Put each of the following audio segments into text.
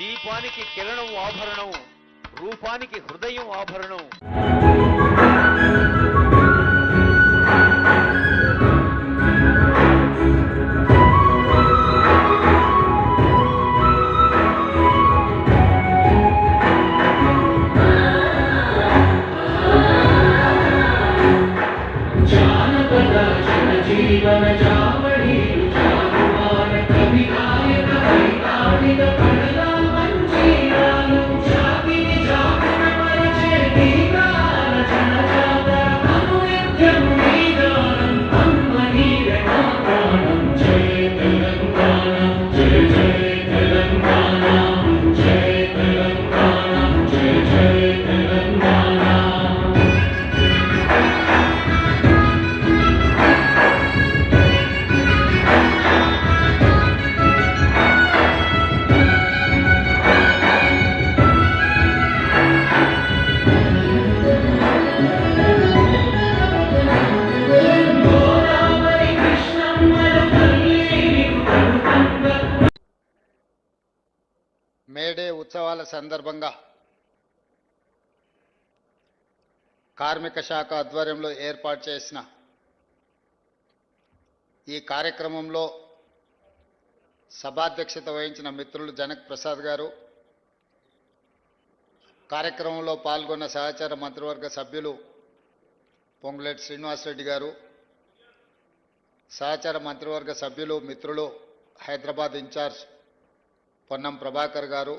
దీపానికి కిరణం ఆభరణం, రూపానికి హృదయం ఆభరణం. జీవన జావళి జాగువార కవి గాయక వైతాళిక పడలా మంచిరాలు జాతిని జాగరణ పరిచే గీతాల జనజాతర అనునిత్యం నీగానం అమ్మ నీవే నా ప్రాణం. జయ తెలంగాణ జయ జయ తెలంగాణ జయ తెలంగాణ జయ జయ తెలంగాణ. మేడే ఉత్సవాల సందర్భంగా కార్మిక శాఖ ఆధ్వర్యంలో ఏర్పాటు చేసిన ఈ కార్యక్రమంలో సభాధ్యక్షత వహించిన మిత్రులు జనక్ ప్రసాద్ గారు, కార్యక్రమంలో పాల్గొన్న సహచార మంత్రివర్గ సభ్యులు పొంగులేటి శ్రీనివాసరెడ్డి గారు, సహచార మంత్రివర్గ సభ్యులు మిత్రులు హైదరాబాద్ ఇన్ఛార్జ్ పొన్నం ప్రభాకర్ గారు,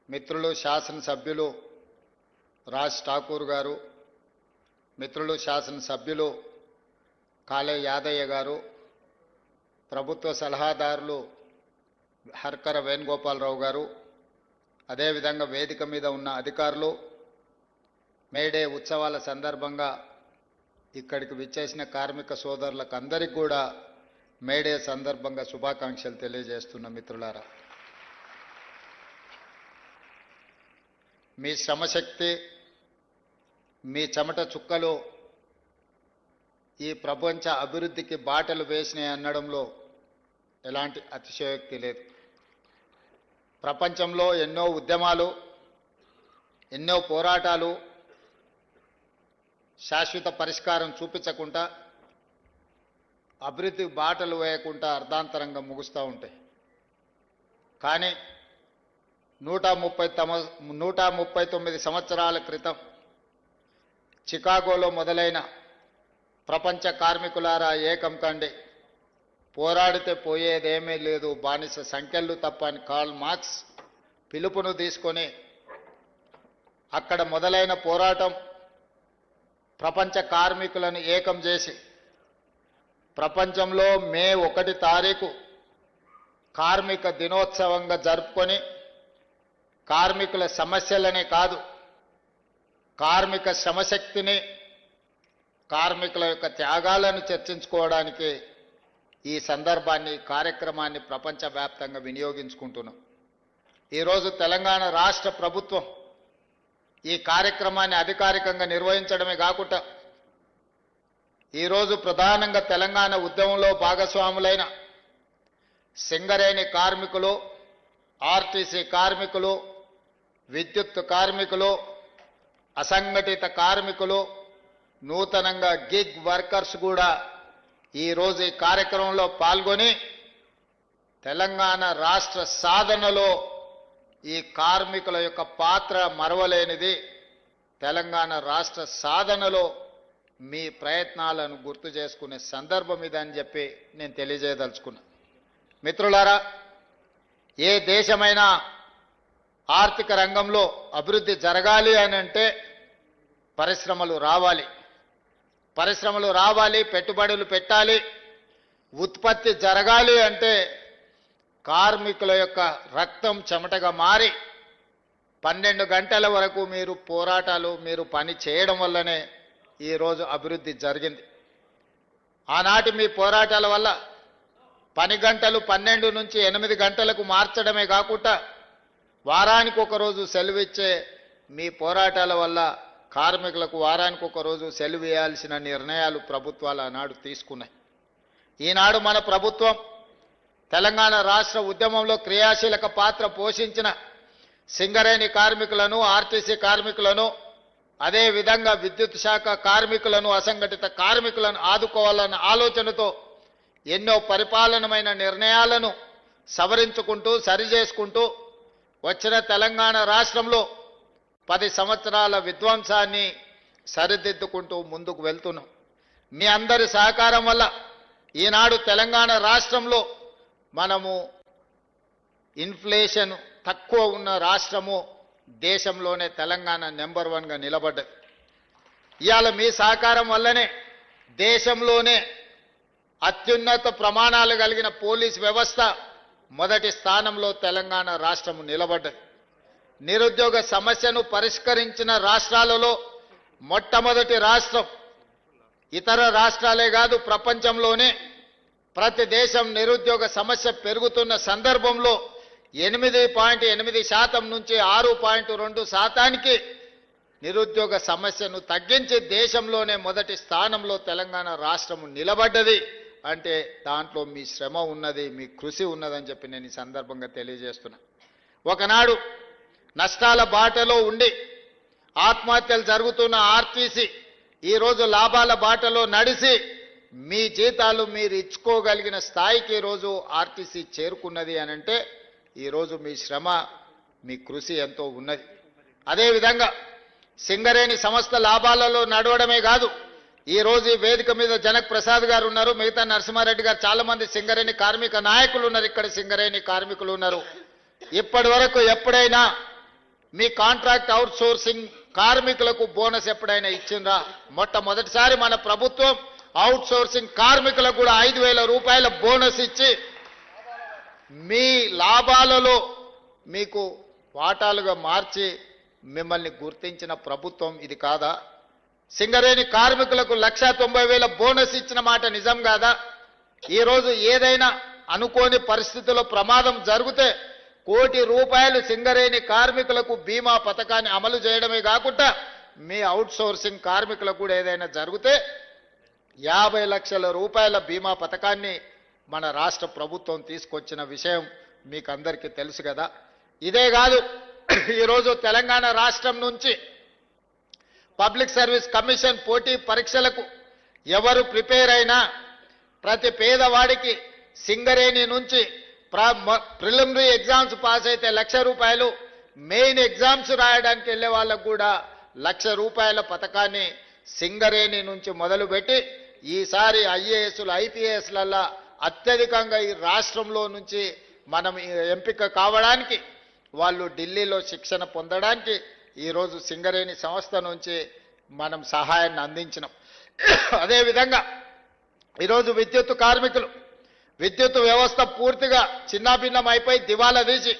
మిత్రులు శాసనసభ్యులు రాజ్ ఠాకూర్ గారు, మిత్రులు శాసనసభ్యులు కాళే యాదయ్య గారు, ప్రభుత్వ సలహాదారులు హర్కర వేణుగోపాలరావు గారు, అదేవిధంగా వేదిక మీద ఉన్న అధికారులు, మేడే ఉత్సవాల సందర్భంగా ఇక్కడికి విచ్చేసిన కార్మిక సోదరులకు అందరికీ కూడా మేడే సందర్భంగా శుభాకాంక్షలు తెలియజేస్తున్న మిత్రులారా, మీ శ్రమశక్తి, మీ చెమట చుక్కలు ఈ ప్రపంచ అభివృద్ధికి బాటలు వేసినాయి అనడంలో ఎలాంటి అతిశయోక్తి లేదు. ప్రపంచంలో ఎన్నో ఉద్యమాలు, ఎన్నో పోరాటాలు శాశ్వత పరిష్కారం చూపించకుండా, అభివృద్ధి బాటలు వేయకుండా అర్ధాంతరంగా ముగుస్తూ ఉంటాయి. కానీ 139 సంవత్సరాల క్రితం చికాగోలో మొదలైన ప్రపంచ కార్మికులారా ఏకం కండి, పోరాడితే పోయేదేమీ లేదు, బానిస సంఖ్యలు తప్ప అని కార్ల్ మార్క్స్ పిలుపును తీసుకొని అక్కడ మొదలైన పోరాటం ప్రపంచ కార్మికులను ఏకం చేసి ప్రపంచంలో మే 1 తారీఖు కార్మిక దినోత్సవంగా జరుపుకొని కార్మికుల సమస్యలనే కాదు, కార్మిక శ్రమశక్తిని, కార్మికుల యొక్క త్యాగాలను చర్చించుకోవడానికి ఈ సందర్భాన్ని, కార్యక్రమాన్ని ప్రపంచవ్యాప్తంగా వినియోగించుకుంటున్నాం. ఈరోజు తెలంగాణ రాష్ట్ర ప్రభుత్వం ఈ కార్యక్రమాన్ని అధికారికంగా నిర్వహించడమే కాకుండా ఈరోజు ప్రధానంగా తెలంగాణ ఉద్యమంలో భాగస్వాములైన సింగరేణి కార్మికులు, ఆర్టీసీ కార్మికులు, విద్యుత్ కార్మికులు, అసంఘటిత కార్మికులు, నూతనంగా గిగ్ వర్కర్స్ కూడా ఈరోజు ఈ కార్యక్రమంలో పాల్గొని తెలంగాణ రాష్ట్ర సాధనలో ఈ కార్మికుల యొక్క పాత్ర మరవలేనిది. తెలంగాణ రాష్ట్ర సాధనలో మీ ప్రయత్నాలను గుర్తు చేసుకునే సందర్భం ఇదని చెప్పి నేను తెలియజేయదలుచుకున్నా. మిత్రులారా, ఏ దేశమైనా ఆర్థిక రంగంలో అభివృద్ధి జరగాలి అని అంటే పరిశ్రమలు రావాలి, పరిశ్రమలు రావాలి, పెట్టుబడులు పెట్టాలి. ఉత్పత్తి జరగాలి అంటే కార్మికుల యొక్క రక్తం చెమటగా మారి 12 గంటల వరకు మీరు పోరాటాలు, మీరు పని చేయడం వల్లనే ఈరోజు అభివృద్ధి జరిగింది. ఆనాటి మీ పోరాటాల వల్ల పని గంటలు 12 నుంచి 8 గంటలకు మార్చడమే కాకుండా వారానికి ఒక రోజు సెలవు ఇచ్చే మీ పోరాటాల వల్ల కార్మికులకు వారానికి ఒక రోజు సెలవు ఇవ్వాల్సిన నిర్ణయాలు ప్రభుత్వాలు ఆనాడు తీసుకున్నాయి. ఈనాడు మన ప్రభుత్వం తెలంగాణ రాష్ట్ర ఉద్యమంలో క్రియాశీలక పాత్ర పోషించిన సింగరేణి కార్మికులను, ఆర్టీసీ కార్మికులను, అదేవిధంగా విద్యుత్ శాఖ కార్మికులను, అసంఘటిత కార్మికులను ఆదుకోవాలన్న ఆలోచనతో ఎన్నో పరిపాలనమైన నిర్ణయాలను సవరించుకుంటూ సరిచేసుకుంటూ వచ్చిన తెలంగాణ రాష్ట్రంలో 10 సంవత్సరాల విధ్వంసాన్ని సరిదిద్దుకుంటూ ముందుకు వెళ్తున్నాం. మీ అందరి సహకారం వల్ల ఈనాడు తెలంగాణ రాష్ట్రంలో మనము ఇన్ఫ్లేషన్ తక్కువ ఉన్న రాష్ట్రము దేశంలోనే తెలంగాణ నెంబర్ 1గా నిలబడ్డది. ఇవాళ మీ సహకారం వల్లనే దేశంలోనే అత్యున్నత ప్రమాణాలు కలిగిన పోలీస్ వ్యవస్థ మొదటి స్థానంలో తెలంగాణ రాష్ట్రము నిలబడ్డది. నిరుద్యోగ సమస్యను పరిష్కరించిన రాష్ట్రాలలో మొట్టమొదటి రాష్ట్రం. ఇతర రాష్ట్రాలే కాదు, ప్రపంచంలోనే ప్రతి దేశం నిరుద్యోగ సమస్య పెరుగుతున్న సందర్భంలో 8.8% నుంచి 6.2% నిరుద్యోగ సమస్యను తగ్గించి దేశంలోనే మొదటి స్థానంలో తెలంగాణ రాష్ట్రము నిలబడ్డది. అంటే దాంట్లో మీ శ్రమ ఉన్నది, మీ కృషి ఉన్నదని చెప్పి నేను ఈ సందర్భంగా తెలియజేస్తున్నా. ఒకనాడు నష్టాల బాటలో ఉండి ఆత్మహత్యలు జరుగుతున్న ఆర్టీసీ ఈరోజు లాభాల బాటలో నడిచి మీ జీతాలు మీరు ఇచ్చుకోగలిగిన స్థాయికి ఈరోజు ఆర్టీసీ చేరుకున్నది అని అంటే ఈరోజు మీ శ్రమ, మీ కృషి ఎంతో ఉన్నది. అదేవిధంగా సింగరేణి సంస్థ లాభాలలో నడవడమే కాదు, ఈరోజు ఈ వేదిక మీద జనక్ ప్రసాద్ గారు ఉన్నారు, మిగతా నరసింహారెడ్డి గారు, చాలా మంది సింగరేణి కార్మిక నాయకులు ఉన్నారు, ఇక్కడ సింగరేణి కార్మికులు ఉన్నారు. ఇప్పటి వరకు ఎప్పుడైనా మీ కాంట్రాక్ట్ అవుట్ సోర్సింగ్ కార్మికులకు బోనస్ ఎప్పుడైనా ఇచ్చిండ్రా? మొట్టమొదటిసారి మన ప్రభుత్వం అవుట్ సోర్సింగ్ కార్మికులకు కూడా 5,000 రూపాయల బోనస్ ఇచ్చి మీ లాభాలలో మీకు వాటాలుగా మార్చి మిమ్మల్ని గుర్తించిన ప్రభుత్వం ఇది కాదా? సింగరేణి కార్మికులకు 1,90,000 బోనస్ ఇచ్చిన మాట నిజం కాదా? ఈరోజు ఏదైనా అనుకోని పరిస్థితుల్లో ప్రమాదం జరిగితే 1 కోటి రూపాయలు సింగరేణి కార్మికులకు బీమా పథకాన్ని అమలు చేయడమే కాకుండా మీ అవుట్ సోర్సింగ్ కార్మికులకు కూడా ఏదైనా జరిగితే 50 లక్షల రూపాయల బీమా పథకాన్ని మన రాష్ట్ర ప్రభుత్వం తీసుకొచ్చిన విషయం మీకు అందరికీ తెలుసు కదా. ఇదే కాదు, ఈరోజు తెలంగాణ రాష్ట్రం నుంచి పబ్లిక్ సర్వీస్ కమిషన్ పోటీ పరీక్షలకు ఎవరు ప్రిపేర్ అయినా ప్రతి పేదవాడికి సింగరేణి నుంచి ప్రిలిమినరీ ఎగ్జామ్స్ పాస్ అయితే 1,00,000 రూపాయలు, మెయిన్ ఎగ్జామ్స్ రాయడానికి వెళ్ళే వాళ్ళకు కూడా 1,00,000 రూపాయల పథకాన్ని సింగరేణి నుంచి మొదలుపెట్టి ఈసారి ఐఏఎస్లు ఐపీఎస్లల్లా అత్యధికంగా ఈ రాష్ట్రంలో నుంచి మనం ఎంపిక కావడానికి, వాళ్ళు ఢిల్లీలో శిక్షణ పొందడానికి ఈరోజు సింగరేణి సంస్థ నుంచి మనం సహాయాన్ని అందించినాం. అదేవిధంగా ఈరోజు విద్యుత్ కార్మికులు, విద్యుత్ వ్యవస్థ పూర్తిగా చిన్నాభిన్నం అయిపోయి దివాలా తీసి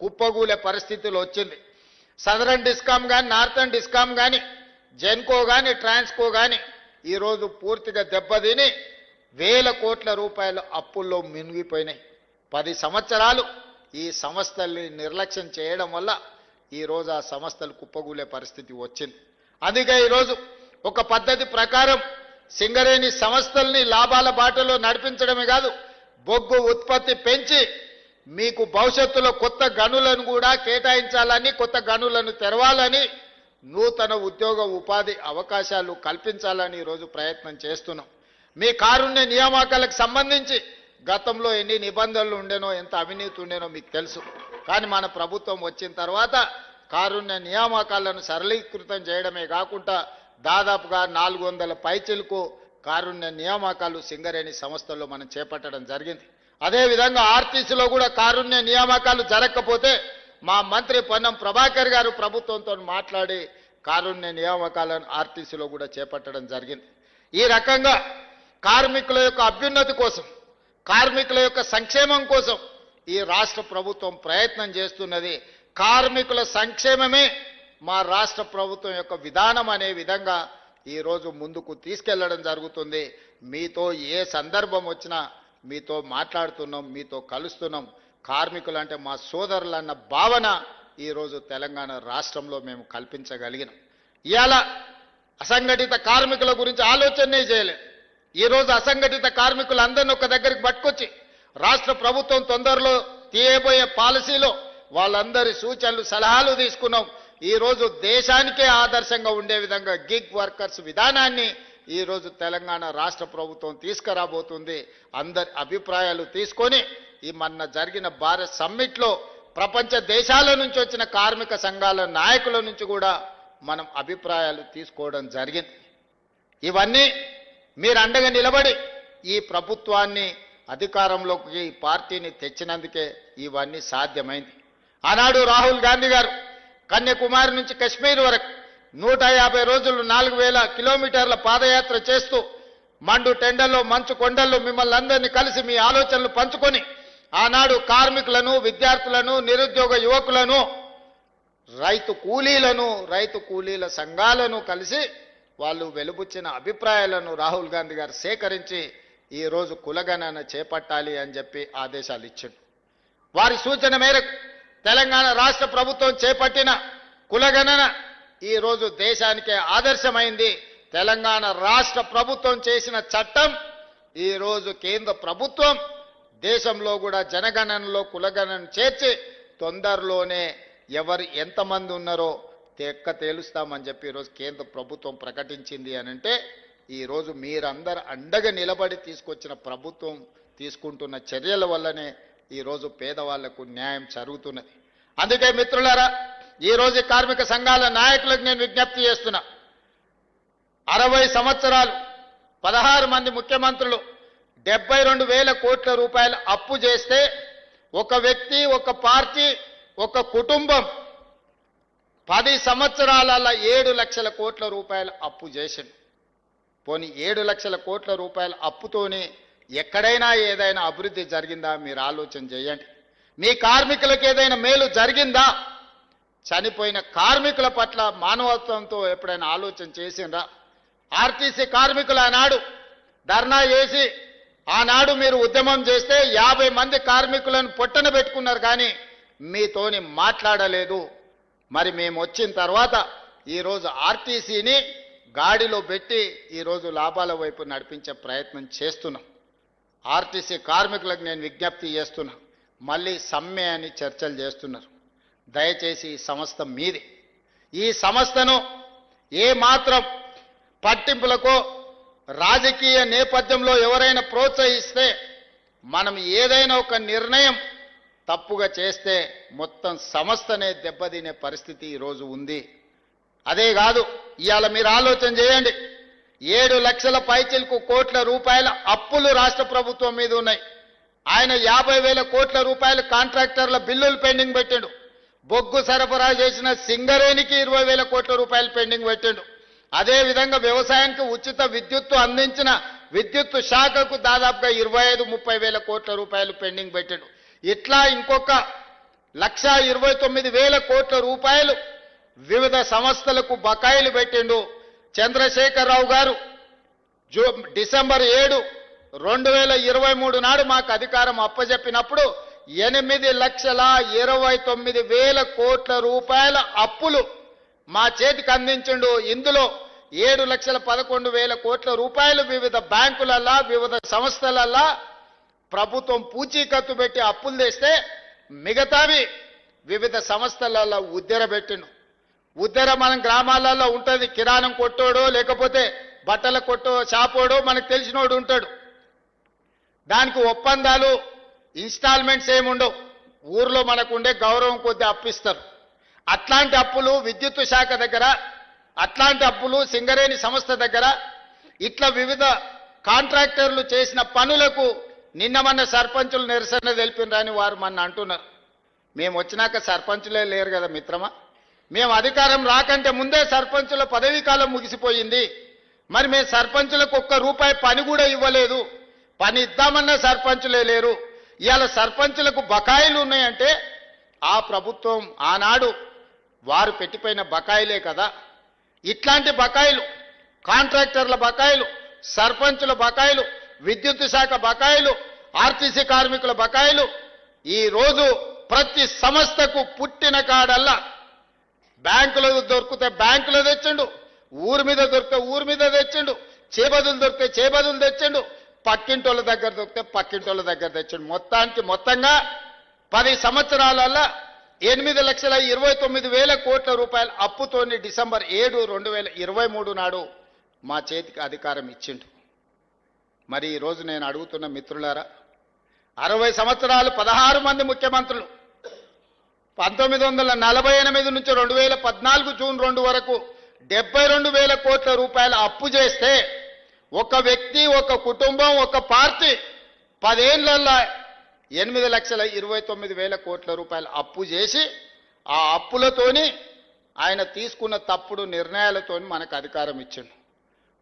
కుప్పగూలే పరిస్థితులు వచ్చింది. సదరన్ డిస్కామ్ కానీ, నార్థన్ డిస్కామ్ కానీ, జెన్కో కానీ, ట్రాన్స్కో కానీ ఈరోజు పూర్తిగా దెబ్బతిని 1,000 కోట్ల రూపాయల అప్పుల్లో మునిగిపోయినాయి. 10 సంవత్సరాలు ఈ సంస్థల్ని నిర్లక్ష్యం చేయడం వల్ల ఈరోజు ఆ సంస్థలు కుప్పగూలే పరిస్థితి వచ్చింది. అందుకే ఈరోజు ఒక పద్ధతి ప్రకారం సింగరేణి సంస్థల్ని లాభాల బాటలో నడిపించడమే కాదు, బొగ్గు ఉత్పత్తి పెంచి మీకు భవిష్యత్తులో కొత్త గనులను కూడా కేటాయించాలని, కొత్త గనులను తెరవాలని, నూతన ఉద్యోగ ఉపాధి అవకాశాలు కల్పించాలని ఈరోజు ప్రయత్నం చేస్తున్నాం. మీ కారుణ్య నియామకాలకు సంబంధించి గతంలో ఎన్ని నిబంధనలు ఉండేనో, ఎంత అవినీతి ఉండేనో మీకు తెలుసు. కానీ మన ప్రభుత్వం వచ్చిన తర్వాత కారుణ్య నియామకాలను సరళీకృతం చేయడమే కాకుండా దాదాపుగా 400 పైచిలకు కారుణ్య నియామకాలు సింగరేణి సంస్థల్లో మనం చేపట్టడం జరిగింది. అదేవిధంగా ఆర్టీసీలో కూడా కారుణ్య నియామకాలు జరగకపోతే మా మంత్రి పొన్నం ప్రభాకర్ గారు ప్రభుత్వంతో మాట్లాడి కారుణ్య నియామకాలను ఆర్టీసీలో కూడా చేపట్టడం జరిగింది. ఈ రకంగా కార్మికుల యొక్క అభ్యున్నతి కోసం, కార్మికుల యొక్క సంక్షేమం కోసం ఈ రాష్ట్ర ప్రభుత్వం ప్రయత్నం చేస్తున్నది. కార్మికుల సంక్షేమమే మా రాష్ట్ర ప్రభుత్వం యొక్క విధానం అనే విధంగా ఈరోజు ముందుకు తీసుకెళ్లడం జరుగుతుంది. మీతో ఏ సందర్భం వచ్చినా మీతో మాట్లాడుతున్నాం, మీతో కలుస్తున్నాం. కార్మికులు అంటే మా సోదరులన్న భావన ఈరోజు తెలంగాణ రాష్ట్రంలో మేము కల్పించగలిగినాం. ఇవాళ అసంఘటిత కార్మికుల గురించి ఆలోచనే చేయలేదు. ఈరోజు అసంఘటిత కార్మికులందరినీ ఒక దగ్గరికి పట్టుకొచ్చి రాష్ట్ర ప్రభుత్వం తొందరలో తీయబోయే పాలసీలో వాళ్ళందరి సూచనలు సలహాలు తీసుకున్నాం. ఈరోజు దేశానికే ఆదర్శంగా ఉండే విధంగా గిగ్ వర్కర్స్ విధానాన్ని ఈరోజు తెలంగాణ రాష్ట్ర ప్రభుత్వం తీసుకురాబోతుంది. అందరి అభిప్రాయాలు తీసుకొని ఈ మొన్న జరిగిన భారత్ సమ్మిట్లో ప్రపంచ దేశాల నుంచి వచ్చిన కార్మిక సంఘాల నాయకుల నుంచి కూడా మనం అభిప్రాయాలు తీసుకోవడం జరిగింది. ఇవన్నీ మీరు అండగా నిలబడి ఈ ప్రభుత్వాన్ని అధికారంలోకి ఈ పార్టీని తెచ్చినందుకే ఇవన్నీ సాధ్యమైంది. ఆనాడు రాహుల్ గాంధీ గారు కన్యాకుమారి నుంచి కశ్మీర్ వరకు 150 రోజులు 4000 కిలోమీటర్ల పాదయాత్ర చేస్తూ మండు టెండల్లో మంచు కొండల్లో మిమ్మల్ని అందరినీ కలిసి మీ ఆలోచనలు పంచుకొని ఆనాడు కార్మికులను, విద్యార్థులను, నిరుద్యోగ యువకులను, రైతు కూలీల సంఘాలను కలిసి వాళ్ళు వెలుబుచ్చిన అభిప్రాయాలను రాహుల్ గాంధీ గారు సేకరించి ఈరోజు కులగణన చేపట్టాలి అని చెప్పి ఆదేశాలు ఇచ్చాడు. వారి సూచన మేరకు తెలంగాణ రాష్ట్ర ప్రభుత్వం చేపట్టిన కులగణన ఈరోజు దేశానికే ఆదర్శమైంది. తెలంగాణ రాష్ట్ర ప్రభుత్వం చేసిన చట్టం ఈరోజు కేంద్ర ప్రభుత్వం దేశంలో కూడా జనగణనలో కులగణన చేర్చి తొందరలోనే ఎవరు ఎంతమంది ఉన్నారో తేలుస్తామని చెప్పి ఈరోజు కేంద్ర ప్రభుత్వం ప్రకటించింది అని అంటే ఈరోజు మీరందరూ అండగా నిలబడి తీసుకొచ్చిన ప్రభుత్వం తీసుకుంటున్న చర్యల వల్లనే ఈరోజు పేదవాళ్లకు న్యాయం జరుగుతున్నది. అందుకే మిత్రులారా, ఈరోజు కార్మిక సంఘాల నాయకులకు నేను విజ్ఞప్తి చేస్తున్నా. 60 సంవత్సరాలు 16 మంది ముఖ్యమంత్రులు 72,000 కోట్ల రూపాయలు అప్పు చేస్తే ఒక వ్యక్తి, ఒక పార్టీ, ఒక కుటుంబం 10 సంవత్సరాలలో 7 లక్షల కోట్ల రూపాయలు అప్పు చేసింది. పోనీ 7 లక్షల కోట్ల రూపాయల అప్పుతోనే ఎక్కడైనా ఏదైనా అభివృద్ధి జరిగిందా మీరు ఆలోచన చేయండి. మీ కార్మికులకు ఏదైనా మేలు జరిగిందా? చనిపోయిన కార్మికుల పట్ల మానవత్వంతో ఎప్పుడైనా ఆలోచన చేసిండ్రా? ఆర్టీసీ కార్మికులు ఆనాడు ధర్నా చేసి ఆనాడు మీరు ఉద్యమం చేస్తే 50 మంది కార్మికులను పొట్టన పెట్టుకున్నారు, కానీ మీతోని మాట్లాడలేదు. మరి మేము వచ్చిన తర్వాత ఈరోజు ఆర్టీసీని గాడిలో పెట్టి ఈరోజు లాభాల వైపు నడిపించే ప్రయత్నం చేస్తున్నాం. ఆర్టీసీ కార్మికులకు నేను విజ్ఞప్తి చేస్తున్నా, మళ్ళీ సమ్మె అని చర్చలు చేస్తున్నారు. దయచేసి ఈ సంస్థ మీది. ఈ సంస్థను ఏ మాత్రం పట్టింపులకో రాజకీయ నేపథ్యంలో ఎవరైనా ప్రోత్సహిస్తే, మనం ఏదైనా ఒక నిర్ణయం తప్పుగా చేస్తే మొత్తం సంస్థనే దెబ్బతినే పరిస్థితి ఈరోజు ఉంది. అదే కాదు, ఇవాళ మీరు ఆలోచన చేయండి, 7 లక్షల పైచిలకు కోట్ల రూపాయల అప్పులు రాష్ట్ర ప్రభుత్వం మీద ఉన్నాయి. ఆయన 50,000 కోట్ల రూపాయల కాంట్రాక్టర్ల బిల్లులు పెండింగ్ పెట్టాడు. బొగ్గు సరఫరా చేసిన సింగరేణికి 20,000 కోట్ల రూపాయలు పెండింగ్ పెట్టాడు. అదేవిధంగా వ్యవసాయానికి ఉచిత విద్యుత్తు అందించిన విద్యుత్తు శాఖకు దాదాపుగా 25-30,000 కోట్ల రూపాయలు పెండింగ్ పెట్టాడు. ఇట్లా ఇంకొక 1,29,000 కోట్ల రూపాయలు వివిధ సంస్థలకు బకాయిలు పెట్టిండు. చంద్రశేఖరరావు గారు డిసెంబర్ 7, 2023 నాడు మాకు అధికారం అప్పజెప్పినప్పుడు 8,29,000 కోట్ల రూపాయల అప్పులు మా చేతికి అందించిండు. ఇందులో 7,11,000 కోట్ల రూపాయలు వివిధ బ్యాంకులల్లా, వివిధ సంస్థలల్లా ప్రభుత్వం పూచీకత్తు పెట్టి అప్పులు తెస్తే మిగతావి వివిధ సంస్థలలో ఉద్దెర పెట్టిండు. ఉద్దెర మన గ్రామాలలో ఉంటుంది. కిరాణం కొట్టోడో లేకపోతే బట్టల కొట్టో షాపోడో మనకు తెలిసినోడు ఉంటాడు. దానికి ఒప్పందాలు, ఇన్స్టాల్మెంట్స్ ఏముండవు. ఊర్లో మనకు ఉండే గౌరవం కొద్ది అప్పిస్తారు. అట్లాంటి అప్పులు విద్యుత్ శాఖ దగ్గర, అట్లాంటి అప్పులు సింగరేణి సంస్థ దగ్గర, ఇట్లా వివిధ కాంట్రాక్టర్లు చేసిన పనులకు నిన్న మన సర్పంచులు నిరసన తెలిపినరని వారు మన అంటున్నారు. మేము వచ్చినాక సర్పంచులే లేరు కదా మిత్రమా. మేము అధికారం రాకంటే ముందే సర్పంచుల పదవీ కాలం ముగిసిపోయింది. మరి మేము సర్పంచులకు ₹1 పని కూడా ఇవ్వలేదు. పని ఇద్దామన్న సర్పంచులే లేరు. ఇవాళ సర్పంచులకు బకాయిలు ఉన్నాయంటే ఆ ప్రభుత్వం ఆనాడు వారు పెట్టిపోయిన బకాయిలే కదా. ఇట్లాంటి బకాయిలు, కాంట్రాక్టర్ల బకాయిలు, సర్పంచుల బకాయిలు, విద్యుత్ శాఖ బకాయిలు, ఆర్టీసీ కార్మికుల బకాయిలు ఈరోజు ప్రతి సంస్థకు పుట్టిన కాడల్లా బ్యాంకులో దొరికితే బ్యాంకులో తెచ్చిండు, ఊరి మీద దొరికితే ఊరి మీద తెచ్చిండు, చేబదులు దొరికితే చేబదులు తెచ్చిండు, పక్కింటోళ్ళ దగ్గర దొరికితే పక్కింటోళ్ళ దగ్గర తెచ్చాడు. మొత్తంగా 10 సంవత్సరాలలో 8,29,000 కోట్ల రూపాయల అప్పుతోని డిసెంబర్ 7, 2023 నాడు మా చేతికి అధికారం ఇచ్చిండు. మరి ఈరోజు నేను అడుగుతున్న మిత్రులారా, 60 సంవత్సరాలు 16 మంది ముఖ్యమంత్రులు 1948 నుంచి 2014 జూన్ 2 వరకు 72,000 కోట్ల రూపాయల అప్పు చేస్తే ఒక వ్యక్తి, ఒక కుటుంబం, ఒక పార్టీ 10 ఏళ్లలో 8,29,000 కోట్ల రూపాయల అప్పు చేసి ఆ అప్పులతోని ఆయన తీసుకున్న తప్పుడు నిర్ణయాలతోని మనకు అధికారం ఇచ్చిండు.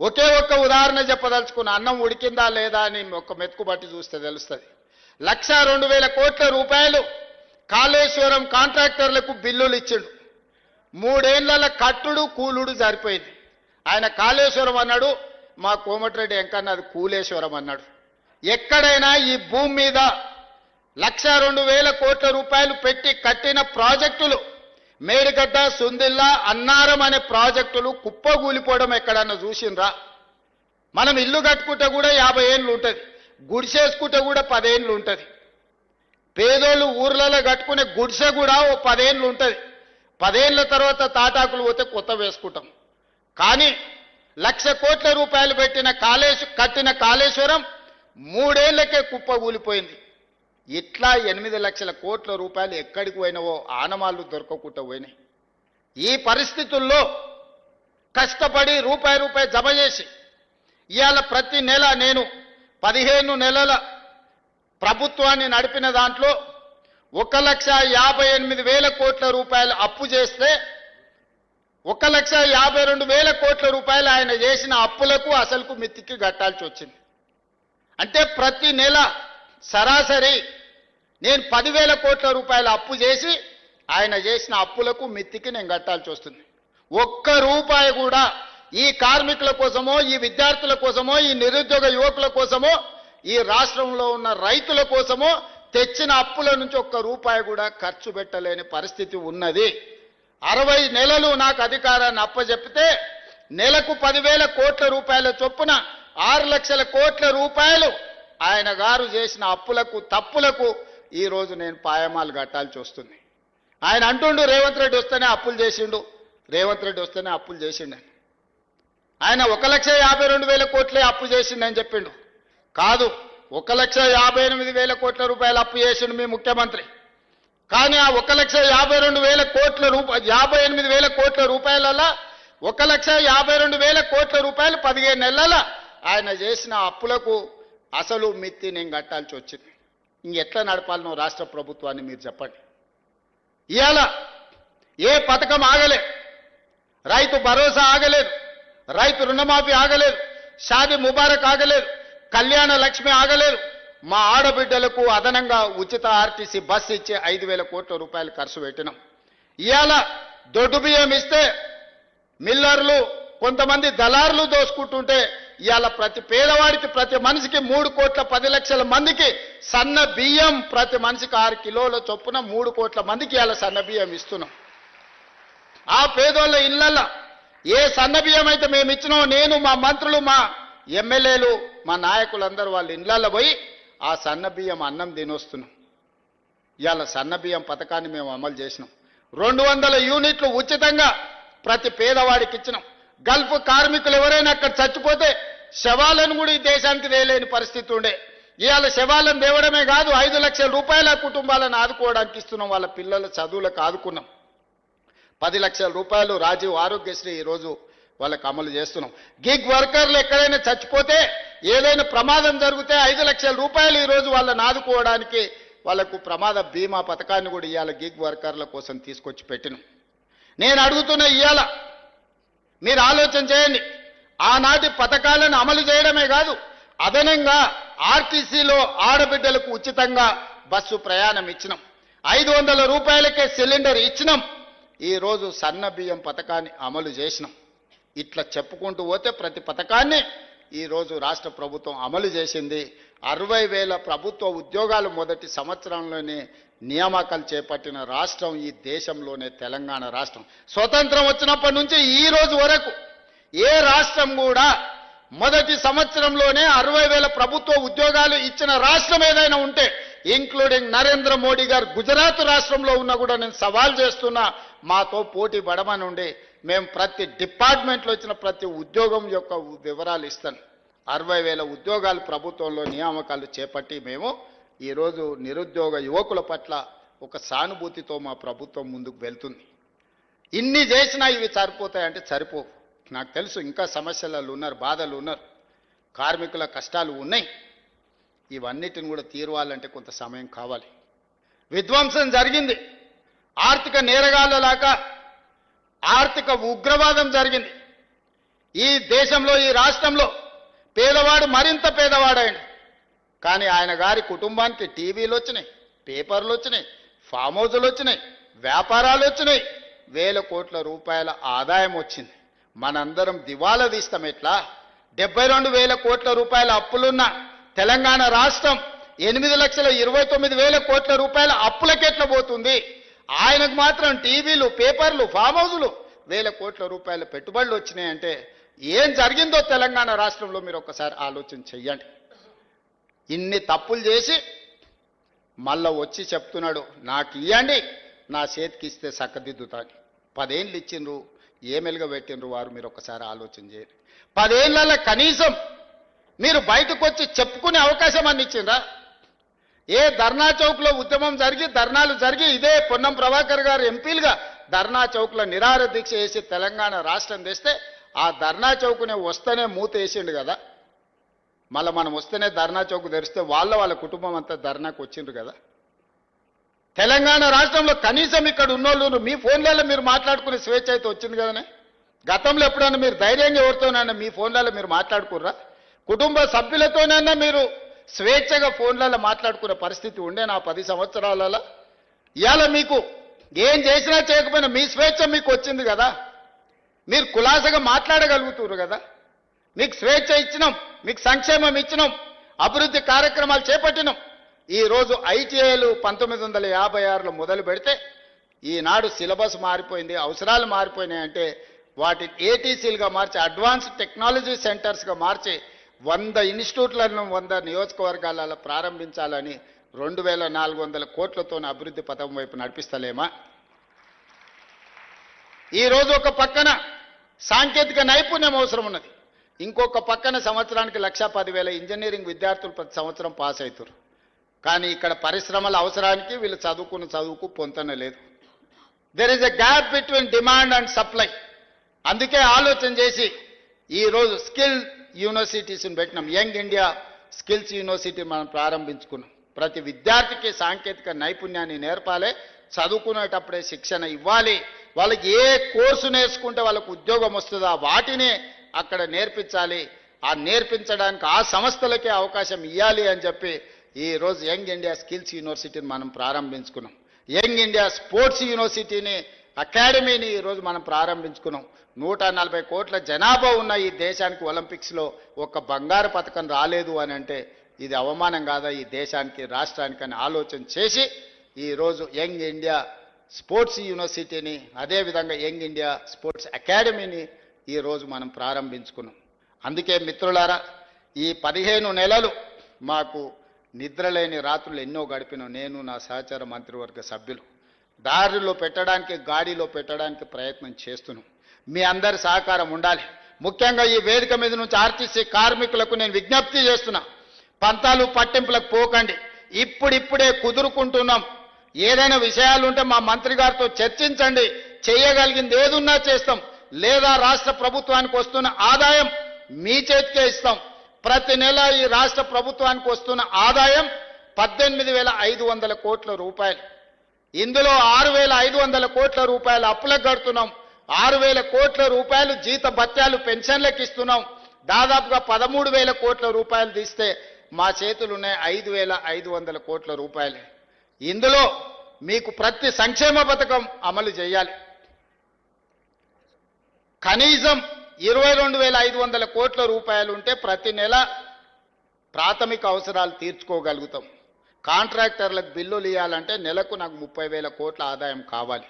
ఒకే ఒక్క ఉదాహరణ చెప్పదలుచుకున్న, అన్నం ఉడికిందా లేదా అని ఒక మెతుకు బట్టి చూస్తే తెలుస్తుంది. 1,02,000 కోట్ల రూపాయలు కాళేశ్వరం కాంట్రాక్టర్లకు బిల్లులు ఇచ్చిండు. 3 ఏళ్ల కట్టుడు కూలుడు సరిపోయింది. ఆయన కాళేశ్వరం అన్నాడు, మా కోమటిరెడ్డి వెంకన్న అది కూలేశ్వరం అన్నాడు. ఎక్కడైనా ఈ భూమి మీద 1,02,000 కోట్ల రూపాయలు పెట్టి కట్టిన ప్రాజెక్టులు, మేడిగడ్డ, సుందిల్లా, అన్నారం అనే ప్రాజెక్టులు కుప్పగూలిపోవడం ఎక్కడన్నా చూసిండ్రా? మనం ఇల్లు కట్టుకుంటే కూడా 50 ఏళ్ళు ఉంటుంది, గుడిసేసుకుంటే కూడా 10 ఏళ్ళు ఉంటుంది. పేదోళ్ళు ఊర్లలో కట్టుకునే గుడిసె కూడా ఓ 10 ఏళ్ళు ఉంటుంది. 10 ఏళ్ళ తర్వాత తాటాకులు పోతే కొత్త వేసుకుంటాం. కానీ 1,00,000 కోట్ల రూపాయలు కట్టిన కాళేశ్వరం 3 ఏళ్లకే కుప్పగూలిపోయింది. ఇట్లా 8 లక్షల కోట్ల రూపాయలు ఎక్కడికి పోయినావో ఆనమాళ్ళు దొరకకుండా పోయినాయి. ఈ పరిస్థితుల్లో కష్టపడి రూపాయి జమ చేసి ఇవాళ ప్రతి నెల నేను 15 నెలల ప్రభుత్వాన్ని నడిపిన దాంట్లో 1,58,000 కోట్ల రూపాయలు అప్పు చేస్తే 1,52,000 కోట్ల రూపాయలు ఆయన చేసిన అప్పులకు అసలుకు మిత్తికి కట్టాల్సి వచ్చింది. అంటే ప్రతి నెల సరాసరి నేను 10,000 కోట్ల రూపాయల అప్పు చేసి ఆయన చేసిన అప్పులకు మిత్తికి నేను కట్టాల్సి వస్తుంది. ఒక్క రూపాయి కూడా ఈ కార్మికుల కోసమో, ఈ విద్యార్థుల కోసమో, ఈ నిరుద్యోగ యువకుల కోసమో, ఈ రాష్ట్రంలో ఉన్న రైతుల కోసమో తెచ్చిన అప్పుల నుంచి ఒక్క రూపాయి కూడా ఖర్చు పెట్టలేని పరిస్థితి ఉన్నది. 60 నెలలు నాకు అధికారాన్ని అప్పచెప్పితే నెలకు 10,000 కోట్ల రూపాయల చొప్పున 6 లక్షల కోట్ల రూపాయలు ఆయన గారు చేసిన అప్పులకు, తప్పులకు ఈరోజు నేను పాయమాలు కట్టాల్సి వస్తుంది. ఆయన అంటుండు రేవంత్ రెడ్డి వస్తేనే అప్పులు చేసిండు, రేవంత్ రెడ్డి వస్తేనే అప్పులు చేసిండు. ఆయన 1,52,000 కోట్లే అప్పు చేసిండని చెప్పిండు. కాదు, 1,58,000 కోట్ల రూపాయలు అప్పు చేసిండు మీ ముఖ్యమంత్రి. కానీ ఆ 1,52,000 కోట్ల 58,000 కోట్ల రూపాయలలో 1,52,000 కోట్ల రూపాయలు 15 నెలల ఆయన చేసిన అప్పులకు అసలు మిత్తి నేను కట్టాల్సి వచ్చింది. ఇంకెట్లా నడపాలనో రాష్ట్ర ప్రభుత్వాన్ని మీరు చెప్పండి. ఇవాళ ఏ పథకం ఆగలేదు, రైతు భరోసా ఆగలేదు, రైతు రుణమాఫీ ఆగలేదు, షాదీ ముబారక్ ఆగలేదు, కళ్యాణ లక్ష్మి ఆగలేదు. మా ఆడబిడ్డలకు అదనంగా ఉచిత ఆర్టీసీ బస్సు ఇచ్చే 5,000 కోట్ల రూపాయలు ఖర్చు పెట్టినాం. ఇవాళ దొడ్డు బియ్యం ఇస్తే మిల్లర్లు, కొంతమంది దళారులు దోసుకుంటుంటే ఇవాళ ప్రతి పేదవాడికి, ప్రతి మనిషికి 3,10,00,000 మందికి సన్న బియ్యం, ప్రతి మనిషికి 6 కిలోల చొప్పున 3 కోట్ల మందికి ఇవాళ సన్న బియ్యం ఇస్తున్నాం. ఆ పేదోళ్ళ ఇళ్లలో ఏ సన్న బియ్యం అయితే మేము ఇచ్చినామో నేను, మా మంత్రులు, మా ఎమ్మెల్యేలు, మా నాయకులందరూ వాళ్ళ ఇళ్లలో పోయి ఆ సన్న బియ్యం అన్నం తినొస్తున్నాం. ఇవాళ సన్న బియ్యం పథకాన్ని మేము అమలు చేసినాం. 200 యూనిట్లు ఉచితంగా ప్రతి పేదవాడికి ఇచ్చినాం. గల్ఫ్ కార్మికులు ఎవరైనా అక్కడ చచ్చిపోతే శవాలను కూడా ఈ దేశానికి తేలేని పరిస్థితి ఉండే. ఇవాళ శవాలను తేవడమే కాదు, 5 లక్షల రూపాయల కుటుంబాలను ఆదుకోవడానికి ఇస్తున్నాం. వాళ్ళ పిల్లల చదువులకు ఆదుకున్నాం. 10 లక్షల రూపాయలు రాజీవ్ ఆరోగ్యశ్రీ ఈరోజు వాళ్ళకు అమలు చేస్తున్నాం. గిగ్ వర్కర్లు ఎక్కడైనా చచ్చిపోతే, ఏదైనా ప్రమాదం జరిగితే 5 లక్షల రూపాయలు ఈరోజు వాళ్ళని ఆదుకోవడానికి వాళ్లకు ప్రమాద బీమా పథకాన్ని కూడా ఇవాళ గిగ్ వర్కర్ల కోసం తీసుకొచ్చి పెట్టినాం. నేను అడుగుతున్న ఇవాళ మీరు ఆలోచన చేయండి. ఆనాటి పథకాలను అమలు చేయడమే కాదు, అదనంగా ఆర్టీసీలో ఆడబిడ్డలకు ఉచితంగా బస్సు ప్రయాణం ఇచ్చినాం. 500 రూపాయలకే సిలిండర్ ఇచ్చినాం. ఈరోజు సన్న బియ్యం పథకాన్ని అమలు చేసినాం. ఇట్లా చెప్పుకుంటూ పోతే ప్రతి పథకాన్ని ఈరోజు రాష్ట్ర ప్రభుత్వం అమలు చేసింది. 60,000 ప్రభుత్వ ఉద్యోగాలు మొదటి సంవత్సరంలోనే నియామకాలు చేపట్టిన రాష్ట్రం ఈ దేశంలోనే తెలంగాణ రాష్ట్రం. స్వతంత్రం వచ్చినప్పటి నుంచి ఈ రోజు వరకు ఏ రాష్ట్రం కూడా మొదటి సంవత్సరంలోనే 60,000 ప్రభుత్వ ఉద్యోగాలు ఇచ్చిన రాష్ట్రం ఏదైనా ఉంటే ఇంక్లూడింగ్ నరేంద్ర మోడీ గారు గుజరాత్ రాష్ట్రంలో ఉన్నా కూడా నేను సవాల్ చేస్తున్నా, మాతో పోటీ పడమనుండి మేము ప్రతి డిపార్ట్మెంట్లో ఇచ్చిన ప్రతి ఉద్యోగం యొక్క వివరాలు ఇస్తాను. 60,000 ఉద్యోగాలు ప్రభుత్వంలో నియామకాలు చేపట్టి మేము ఈరోజు నిరుద్యోగ యువకుల పట్ల ఒక సానుభూతితో మా ప్రభుత్వం ముందుకు వెళ్తుంది. ఇన్ని చేసినా ఇవి సరిపోతాయంటే సరిపోవు. నాకు తెలుసు ఇంకా సమస్యలు ఉన్నారు, బాధలు ఉన్నారు, కార్మికుల కష్టాలు ఉన్నాయి. ఇవన్నిటిని కూడా తీరవాలంటే కొంత సమయం కావాలి. విధ్వంసం జరిగింది, ఆర్థిక నేరగాళ్ళలాగా ఆర్థిక ఉగ్రవాదం జరిగింది. ఈ దేశంలో ఈ రాష్ట్రంలో పేదవాడు మరింత పేదవాడైంది. కానీ ఆయన గారి కుటుంబానికి టీవీలు వచ్చినాయి, పేపర్లు వచ్చినాయి, ఫామ్ హౌజులు వచ్చినాయి, వ్యాపారాలు వచ్చినాయి, 1,000 కోట్ల రూపాయల ఆదాయం వచ్చింది. మనందరం దివాలా తీస్తాం ఎట్లా? 72,000 కోట్ల రూపాయల అప్పులున్న తెలంగాణ రాష్ట్రం 8,29,000 కోట్ల రూపాయల అప్పులకెట్లా పోతుంది? ఆయనకు మాత్రం టీవీలు, పేపర్లు, ఫామ్ హౌజులు 1,000 కోట్ల రూపాయల పెట్టుబడులు వచ్చినాయంటే ఏం జరిగిందో తెలంగాణ రాష్ట్రంలో మీరు ఒక్కసారి ఆలోచన చెయ్యండి. ఇన్ని తప్పులు చేసి మళ్ళా వచ్చి చెప్తున్నాడు, నాకు ఇవ్వండి, నా చేతికి ఇస్తే చక్కదిద్దుతాను. 10 ఏళ్ళు ఇచ్చిండ్రు, ఏ మెలుగా పెట్టిండ్రు వారు? మీరు ఒక్కసారి ఆలోచన చేయండి. 10 ఏళ్ళ కనీసం మీరు బయటకు వచ్చి చెప్పుకునే అవకాశం అన్ని ఇచ్చిండ్రా? ఏ ధర్నా చౌక్లో ఉద్యమం జరిగి, ధర్నాలు జరిగి, ఇదే పొన్నం ప్రభాకర్ గారు ఎంపీలుగా ధర్నా చౌక్లో నిరాహార దీక్ష చేసి తెలంగాణ రాష్ట్రం తెస్తే ఆ ధర్నా చౌకునే వస్తేనే మూత వేసిండు కదా. మళ్ళీ మనం వస్తేనే ధర్నా చౌక్ తెరిస్తే వాళ్ళ కుటుంబం అంతా ధర్నాకు వచ్చిండ్రు కదా. తెలంగాణ రాష్ట్రంలో కనీసం ఇక్కడ ఉన్నోళ్ళు మీ ఫోన్లలో మీరు మాట్లాడుకునే స్వేచ్ఛ అయితే వచ్చింది కదనే. గతంలో ఎప్పుడైనా మీరు ధైర్యంగా ఎవరితోనైనా మీ ఫోన్లలో మీరు మాట్లాడుకుర్రా? కుటుంబ సభ్యులతోనైనా మీరు స్వేచ్ఛగా ఫోన్లలో మాట్లాడుకునే పరిస్థితి ఉండే నా 10 సంవత్సరాలలో? ఇవాళ మీకు ఏం చేసినా చేయకపోయినా మీ స్వేచ్ఛ మీకు వచ్చింది కదా. మీరు కులాసగా మాట్లాడగలుగుతున్నారు కదా. మీకు స్వేచ్ఛ ఇచ్చినాం, మీకు సంక్షేమం ఇచ్చినాం, అభివృద్ధి కార్యక్రమాలు చేపట్టినాం. ఈరోజు ఐటీఐలు 1956లో మొదలు పెడితే ఈనాడు సిలబస్ మారిపోయింది, అవసరాలు మారిపోయినాయంటే వాటిని ఏటీసీలుగా మార్చి అడ్వాన్స్ టెక్నాలజీ సెంటర్స్గా మార్చి 100 ఇన్స్టిట్యూట్లను 100 నియోజకవర్గాలలో ప్రారంభించాలని 2,400 కోట్లతో అభివృద్ధి పథం వైపు నడిపిస్తలేమా? ఈరోజు ఒక పక్కన సాంకేతిక నైపుణ్యం అవసరం ఉన్నది, ఇంకొక పక్కన సంవత్సరానికి 1,10,000 ఇంజనీరింగ్ విద్యార్థులు ప్రతి సంవత్సరం పాస్ అవుతారు. కానీ ఇక్కడ పరిశ్రమల అవసరానికి వీళ్ళు చదువుకు పొంతన లేదు. There is a gap between demand and supply. అందుకే ఆలోచన చేసి ఈరోజు స్కిల్ యూనివర్సిటీస్ని పెట్టినాం. యంగ్ ఇండియా స్కిల్స్ యూనివర్సిటీ మనం ప్రారంభించుకున్నాం. ప్రతి విద్యార్థికి సాంకేతిక నైపుణ్యాన్ని నేర్పాలి, చదువుకునేటప్పుడే శిక్షణ ఇవ్వాలి. వాళ్ళకి ఏ కోర్సు నేర్చుకుంటే వాళ్ళకు ఉద్యోగం వస్తుందో వాటిని అక్కడ నేర్పించాలి. ఆ నేర్పించడానికి ఆ సంస్థలకే అవకాశం ఇవ్వాలి అని చెప్పి ఈరోజు యంగ్ ఇండియా స్కిల్స్ యూనివర్సిటీని మనం ప్రారంభించుకున్నాం. యంగ్ ఇండియా స్పోర్ట్స్ యూనివర్సిటీని, అకాడమీని ఈరోజు మనం ప్రారంభించుకున్నాం. 140 కోట్ల జనాభా ఉన్న ఈ దేశానికి ఒలింపిక్స్లో ఒక బంగారు పథకం రాలేదు అని అంటే ఇది అవమానం కాదా ఈ దేశానికి, రాష్ట్రానికి అని ఆలోచన చేసి ఈరోజు యంగ్ ఇండియా స్పోర్ట్స్ యూనివర్సిటీని, అదేవిధంగా యంగ్ ఇండియా స్పోర్ట్స్ అకాడమీని ఈరోజు మనం ప్రారంభించుకున్నాం. అందుకే మిత్రులారా, ఈ 15 నెలలు మాకు నిద్రలేని రాత్రులు ఎన్నో గడిపినాం. నేను, నా సహచర మంత్రివర్గ సభ్యులు దారిలో పెట్టడానికి, గాడిలో పెట్టడానికి ప్రయత్నం చేస్తున్నాం. మీ అందరి సహకారం ఉండాలి. ముఖ్యంగా ఈ వేదిక మీద నుంచి ఆర్టీసీ కార్మికులకు నేను విజ్ఞప్తి చేస్తున్నా, పంతాలు పట్టింపులకు పోకండి. ఇప్పుడిప్పుడే కుదురుకుంటున్నాం. ఏదైనా విషయాలు ఉంటే మా మంత్రి గారితో చర్చించండి. చేయగలిగింది ఏదున్నా చేస్తాం, లేదా రాష్ట్ర ప్రభుత్వానికి వస్తున్న ఆదాయం మీ చేతికే ఇస్తాం. ప్రతి నెల ఈ రాష్ట్ర ప్రభుత్వానికి వస్తున్న ఆదాయం 18,500 కోట్ల రూపాయలు. ఇందులో 6,500 కోట్ల రూపాయల అప్పులకు కడుతున్నాం. 6,000 కోట్ల రూపాయలు జీత భత్యాలు పెన్షన్లకు ఇస్తున్నాం. దాదాపుగా 13,000 కోట్ల రూపాయలు తీస్తే మా చేతులున్నాయి 5,500 కోట్ల రూపాయలు. ఇందులో మీకు ప్రతి సంక్షేమ పథకం అమలు చేయాలి. కనీసం 22,500 కోట్ల రూపాయలు ఉంటే ప్రతి నెల ప్రాథమిక అవసరాలు తీర్చుకోగలుగుతాం. కాంట్రాక్టర్లకు బిల్లులు ఇవ్వాలంటే నెలకు నాకు 30,000 కోట్ల ఆదాయం కావాలి.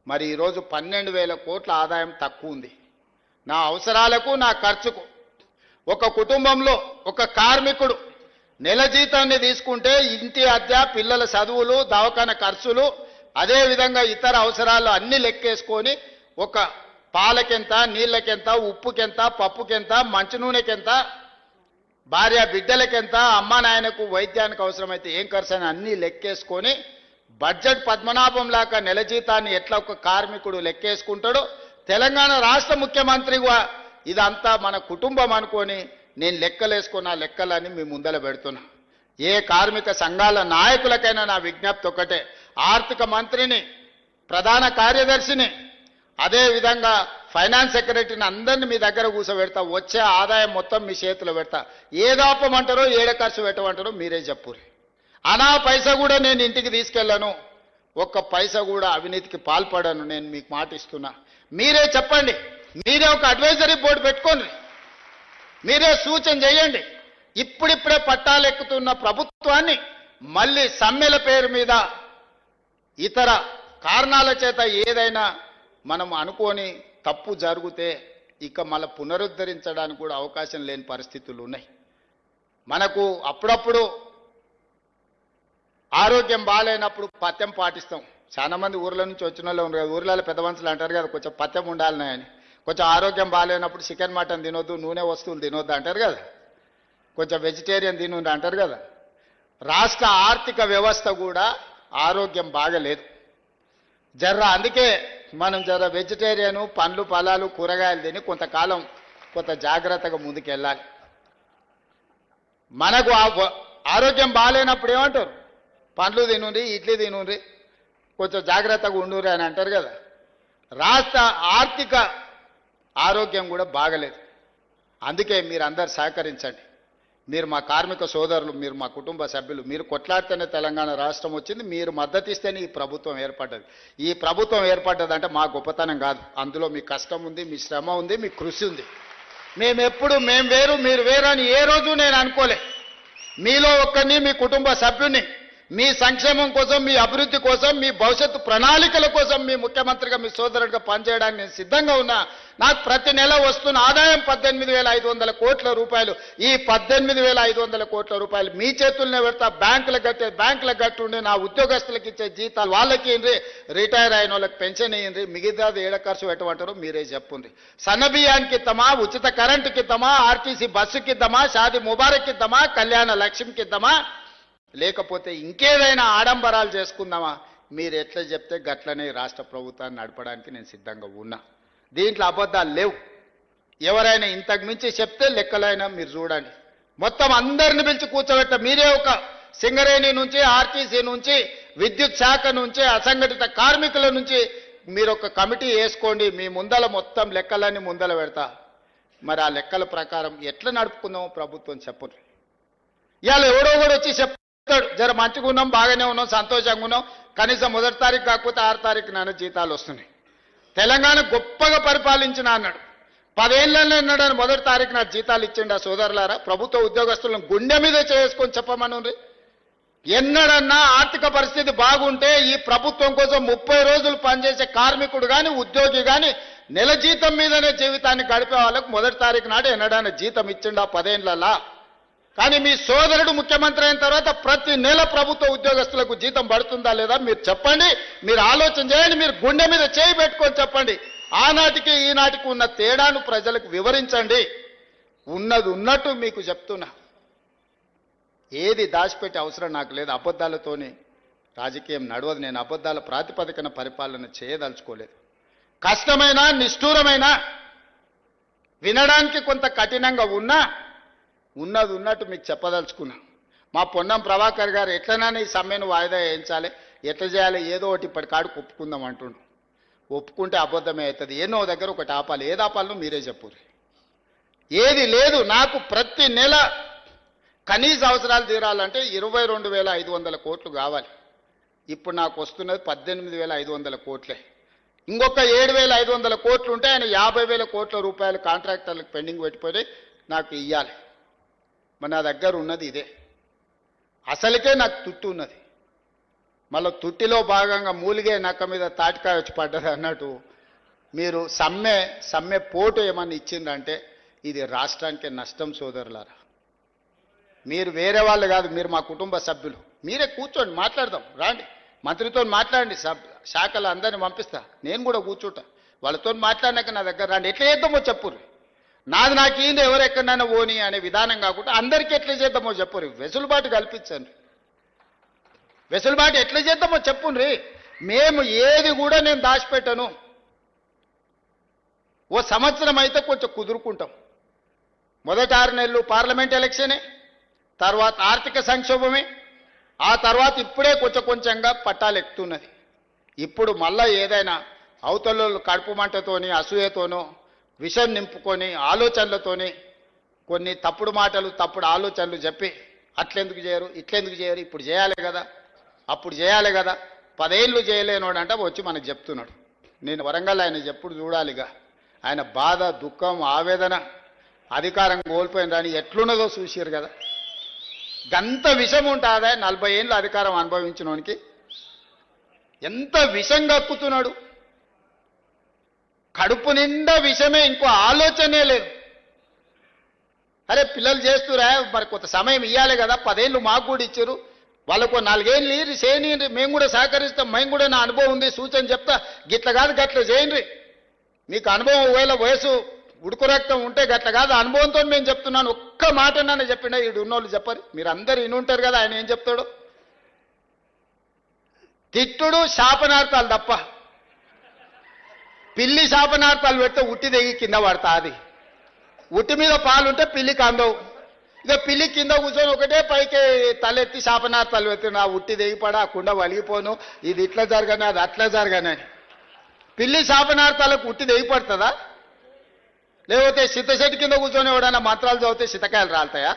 మరి ఈరోజు 12,000 కోట్ల ఆదాయం తక్కువ ఉంది. నా అవసరాలకు, నా ఖర్చుకు ఒక కుటుంబంలో ఒక కార్మికుడు నెల జీతాన్ని తీసుకుంటే ఇంటి అద్దె, పిల్లల చదువులు, దవాఖాన ఖర్చులు, అదేవిధంగా ఇతర అవసరాలు అన్ని లెక్కేసుకొని ఒక పాలకెంత, నీళ్ళకెంత, ఉప్పుకెంత, పప్పుకెంత, మంచి నూనెకెంత, భార్య బిడ్డలకెంత, అమ్మ నాయనకు వైద్యానికి అవసరమైతే ఏం ఖర్చు అని అన్నీ లెక్కేసుకొని బడ్జెట్ పద్మనాభం లాగా నెల జీతాన్ని ఎట్లా ఒక కార్మికుడు లెక్కేసుకుంటాడో తెలంగాణ రాష్ట్ర ముఖ్యమంత్రిగా ఇదంతా మన కుటుంబం అనుకొని నేను లెక్కలేసుకున్న లెక్కలని మీ ముందర పెడుతున్నా. ఏ కార్మిక సంఘాల నాయకులకైనా నా విజ్ఞప్తి ఒకటే, ఆర్థిక మంత్రిని, ప్రధాన కార్యదర్శిని, అదేవిధంగా ఫైనాన్స్ సెక్రటరీని అందరినీ మీ దగ్గర కూర్చోబెడతా. వచ్చే ఆదాయం మొత్తం మీ చేతిలో పెడతా. ఏదాపమంటారో ఏడ ఖర్చు పెట్టమంటారో మీరే చెప్పుర్రి. అనా పైసా కూడా నేను ఇంటికి తీసుకెళ్ళను, ఒక్క పైసా కూడా అవినీతికి పాల్పడను, నేను మీకు మాట ఇస్తున్నా. మీరే చెప్పండి, మీరే ఒక అడ్వైజరీ బోర్డు పెట్టుకోండి, మీరే సూచన చేయండి. ఇప్పుడిప్పుడే పట్టాలెక్కుతున్న ప్రభుత్వాన్ని మళ్ళీ సమ్మెల పేరు మీద ఇతర కారణాల చేత ఏదైనా మనం అనుకోని తప్పు జరిగితే ఇక మళ్ళీ పునరుద్ధరించడానికి కూడా అవకాశం లేని పరిస్థితులు ఉన్నాయి. మనకు అప్పుడప్పుడు ఆరోగ్యం బాగాలేనప్పుడు పథ్యం పాటిస్తాం. చాలా మంది ఊర్ల నుంచి వచ్చిన వాళ్ళు ఉన్నారు కదా, ఊర్లలో పెద్ద మనుషులు అంటారు కదా, కొంచెం పథ్యం ఉండాలని అని. కొంచెం ఆరోగ్యం బాగాలేనప్పుడు చికెన్ మటన్ తినొద్దు, నూనె వస్తువులు తినొద్దు అంటారు కదా, కొంచెం వెజిటేరియన్ తినొద్దు అంటారు కదా. రాష్ట్ర ఆర్థిక వ్యవస్థ కూడా ఆరోగ్యం బాగలేదు అందుకే మనం వెజిటేరియను, పండ్లు ఫలాలు కూరగాయలు తిని కొంతకాలం కొంత జాగ్రత్తగా ముందుకెళ్ళాలి. మనకు ఆరోగ్యం బాగాలేనప్పుడు ఏమంటారు, పండ్లు తినుండ్రి, ఇడ్లీ తినుండ్రి, కొంచెం జాగ్రత్తగా ఉండుర్రి అని అంటారు కదా. రాష్ట్ర ఆర్థిక ఆరోగ్యం కూడా బాగలేదు. అందుకే మీరు అందరు సహకరించండి. మీరు మా కార్మిక సోదరులు, మీరు మా కుటుంబ సభ్యులు, మీరు కొట్లాడితేనే తెలంగాణ రాష్ట్రం వచ్చింది, మీరు మద్దతు ఇస్తేనే ఈ ప్రభుత్వం ఏర్పడ్డది. ఈ ప్రభుత్వం ఏర్పడ్డదంటే మా గొప్పతనం కాదు, అందులో మీ కష్టం ఉంది, మీ శ్రమ ఉంది, మీ కృషి ఉంది. మేము వేరు మీరు వేరు అని ఏ రోజు నేను అనుకోలే. మీలో ఒక్కరిని, మీ కుటుంబ సభ్యుని, మీ సంక్షేమం కోసం, మీ అభివృద్ధి కోసం, మీ భవిష్యత్తు ప్రణాళికల కోసం మీ ముఖ్యమంత్రిగా, మీ సోదరుడిగా పనిచేయడానికి నేను సిద్ధంగా ఉన్నా. నాకు ప్రతి నెల వస్తున్న ఆదాయం 18,500 కోట్ల రూపాయలు. ఈ 18,500 కోట్ల రూపాయలు మీ చేతుల్నే పెడతా. బ్యాంకులకు కట్టుండి, నా ఉద్యోగస్తులకు ఇచ్చే జీతాలు వాళ్ళకి ఇవ్వండి, రిటైర్ అయిన వాళ్ళకి పెన్షన్ ఇవ్వండి, మిగతాది ఏడ ఖర్చు పెట్టమంటారో మీరే చెప్పుండ్రి. సన్నబియ్యానికి ఇద్దామా, ఉచిత కరెంటుకి ఇద్దామా, ఆర్టీసీ బస్సుకి ఇద్దామా, షాది ముబారక్ ఇద్దామా, కళ్యాణ లక్ష్మికి ఇద్దామా, లేకపోతే ఇంకేదైనా ఆడంబరాలు చేసుకుందామా, మీరు ఎట్లా చెప్తే గట్లనే రాష్ట్ర ప్రభుత్వాన్ని నడపడానికి నేను సిద్ధంగా ఉన్నా. దీంట్లో అబద్ధాలు లేవు. ఎవరైనా ఇంతకు మించి చెప్తే లెక్కలైనా మీరు చూడండి. మొత్తం అందరిని పిలిచి కూర్చోబెట్ట, మీరే ఒక సింగరేణి నుంచి, ఆర్టీసీ నుంచి, విద్యుత్ శాఖ నుంచి, అసంఘటిత కార్మికుల నుంచి మీరు ఒక కమిటీ వేసుకోండి. మీ ముందల మొత్తం లెక్కలన్నీ ముందల పెడతా. మరి ఆ లెక్కల ప్రకారం ఎట్లా నడుపుకుందామో ప్రభుత్వం చెప్పండి. ఇవాళ ఎవడో కూడా వచ్చి చెప్తాడు, జర మంచిగా ఉన్నాం, బాగానే ఉన్నాం, సంతోషంగా ఉన్నాం, కనీసం 1వ తారీఖు కాకపోతే 6వ తారీఖు నాన్న జీతాలు వస్తున్నాయి, తెలంగాణ గొప్పగా పరిపాలించిన అన్నాడు. 10 ఏళ్ళలో అన్నాడు 1వ తారీఖు నా జీతాలు ఇచ్చిండు. ఆ సోదరులారా, ప్రభుత్వ ఉద్యోగస్తులను గుండె మీద చేసుకొని చెప్పమనుంది. ఎన్నడన్నా ఆర్థిక పరిస్థితి బాగుంటే ఈ ప్రభుత్వం కోసం 30 రోజులు పనిచేసే కార్మికుడు కానీ, ఉద్యోగి కానీ నెల జీతం మీదనే జీవితాన్ని గడిపే వాళ్ళకు 1వ తారీఖు నాడు ఎన్నడన్నా జీతం ఇచ్చిండు ఆ 10 ఏళ్ళలా. కానీ మీ సోదరుడు ముఖ్యమంత్రి అయిన తర్వాత ప్రతి నెల ప్రభుత్వ ఉద్యోగస్తులకు జీతం పడుతుందా లేదా మీరు చెప్పండి. మీరు ఆలోచన చేయండి, మీరు గుండె మీద చేయి పెట్టుకొని చెప్పండి. ఆనాటికి ఈనాటికి ఉన్న తేడాను ప్రజలకు వివరించండి. ఉన్నది ఉన్నట్టు మీకు చెప్తున్నా, ఏది దాచిపెట్టే అవసరం నాకు లేదు. అబద్ధాలతోని రాజకీయం నడవదు. నేను అబద్ధాల ప్రాతిపదికన పరిపాలన చేయదలుచుకోలేదు. కష్టమైన, నిష్ఠూరమైన, వినడానికి కొంత కఠినంగా ఉన్నా ఉన్నది ఉన్నట్టు మీకు చెప్పదలుచుకున్నా. మా పొన్నం ప్రభాకర్ గారు ఎట్లనైనా ఈ సమ్మెను వాయిదా వేయించాలి, ఎట్లా చేయాలి, ఏదో ఒకటి ఇప్పటికాడికి ఒప్పుకుందాం అంటుండు. ఒప్పుకుంటే అబద్ధమే అవుతుంది. ఎన్నో దగ్గర ఒకటి ఆపాలి. ఏది ఆపాలో మీరే చెప్పుర్రి. ఏది లేదు. నాకు ప్రతి నెల కనీస అవసరాలు తీరాలంటే 22,500 కోట్లు కావాలి. ఇప్పుడు నాకు వస్తున్నది 18,500 కోట్లే. ఇంకొక 7,500 కోట్లు ఉంటే ఆయన 50,000 కోట్ల రూపాయలు కాంట్రాక్టర్లకు పెండింగ్ పెట్టిపోయి నాకు ఇవ్వాలి. మరి నా దగ్గర ఉన్నది ఇదే. అసలుకే నాకు తుట్టు ఉన్నది. మళ్ళీ తుట్టిలో భాగంగా మూలిగే నక్క మీద తాటికాయ వచ్చి పడ్డది అన్నట్టు మీరు సమ్మె పోటు ఏమన్నా ఇచ్చిందంటే ఇది రాష్ట్రానికి నష్టం సోదరులారా. మీరు వేరే వాళ్ళు కాదు, మీరు మా కుటుంబ సభ్యులు. మీరే కూర్చోండి, మాట్లాడదాం. రాండి, మంత్రితో మాట్లాడండి, శాఖలు అందరిని పంపిస్తా, నేను కూడా కూర్చుంటా. వాళ్ళతో మాట్లాడినాక నా దగ్గర రండి. ఎట్లా చేద్దామో చెప్పుర్రి. నాది నాకు ఏంది, ఎవరు ఎక్కడైనా ఓని అనే విధానం కాకుండా అందరికీ ఎట్లా చేద్దామో చెప్పుర్రి. వెసులుబాటు కల్పించండి. వెసులుబాటు ఎట్లా చేద్దామో చెప్పుండ్రి. మేము ఏది కూడా నేను దాచిపెట్టను. ఓ సంవత్సరం అయితే కొంచెం కుదురుకుంటాం. మొదటి 6 నెలలు పార్లమెంట్ ఎలక్షనే, తర్వాత ఆర్థిక సంక్షోభమే, ఆ తర్వాత ఇప్పుడే కొంచెం కొంచెంగా పట్టాలు ఎక్కుతున్నది. ఇప్పుడు మళ్ళా ఏదైనా అవతల కడుపు మంటతోని, అసూయతోనో, విషం నింపుకొని, ఆలోచనలతోని కొన్ని తప్పుడు మాటలు, తప్పుడు ఆలోచనలు చెప్పి అట్లెందుకు చేయరు, ఇట్లెందుకు చేయరు, ఇప్పుడు చేయాలి కదా, అప్పుడు చేయాలి కదా, 10 ఏళ్ళు చేయలేనోడంట వచ్చి మనకు చెప్తున్నాడు. నేను వరంగల్ ఆయన చెప్పుడు చూడాలిగా. ఆయన బాధ, దుఃఖం, ఆవేదన, అధికారం కోల్పోయినని ఎట్లున్నదో చూసిరు కదా. గంత విషం ఉంటుందా 40 ఏళ్ళు అధికారం అనుభవించినోనికి? ఎంత విషం కక్కుతున్నాడు. కడుపు నిండా విషమే, ఇంకో ఆలోచనే లేదు. అరే పిల్లలు చేస్తురా, మరి కొంత సమయం ఇవ్వాలి కదా, 10 ఏళ్ళు మాకు కూడా ఇచ్చారు, వాళ్ళకు 4 ఏళ్ళు ఇరి చేయని, మేము కూడా సహకరిస్తాం, మేము కూడా నా అనుభవం ఉంది, సూచన చెప్తా, గిట్ల కాదు గట్ల చేయండి. మీకు అనుభవం ఒకవేళ వయసు ఉడుకు రక్తం ఉంటే గట్ల కాదు, అనుభవంతో మేము చెప్తున్నాను. ఒక్క మాట నన్ను చెప్పిండా ఈడు ఉన్నోళ్ళు చెప్పరు. మీరు అందరు ఇనుంటారు కదా ఆయన ఏం చెప్తాడు. తిట్టుడు, శాపనార్థాలు తప్ప. పిల్లి శాపనార్థాలు పెడితే ఉట్టి దిగి కింద పడతా. అది ఉట్టి మీద పాలుంటే పిల్లికి అందవు. ఇక పిల్లి కింద కూర్చొని ఒకటే పైకి తలెత్తి శాపనార్థాలు పెడుతున్నా, ఉట్టి దిగిపడా, ఆ కుండ వలిగిపోను, ఇది ఇట్లా జరగని, అది అట్లా జరగని. పిల్లి శాపనార్థాలకు ఉట్టి దిగిపడుతుందా? లేకపోతే సిద్ధశెట్టి కింద కూర్చొని ఎవడన్నా మంత్రాలు చదివితే సితకాయలు రాలుతాయా?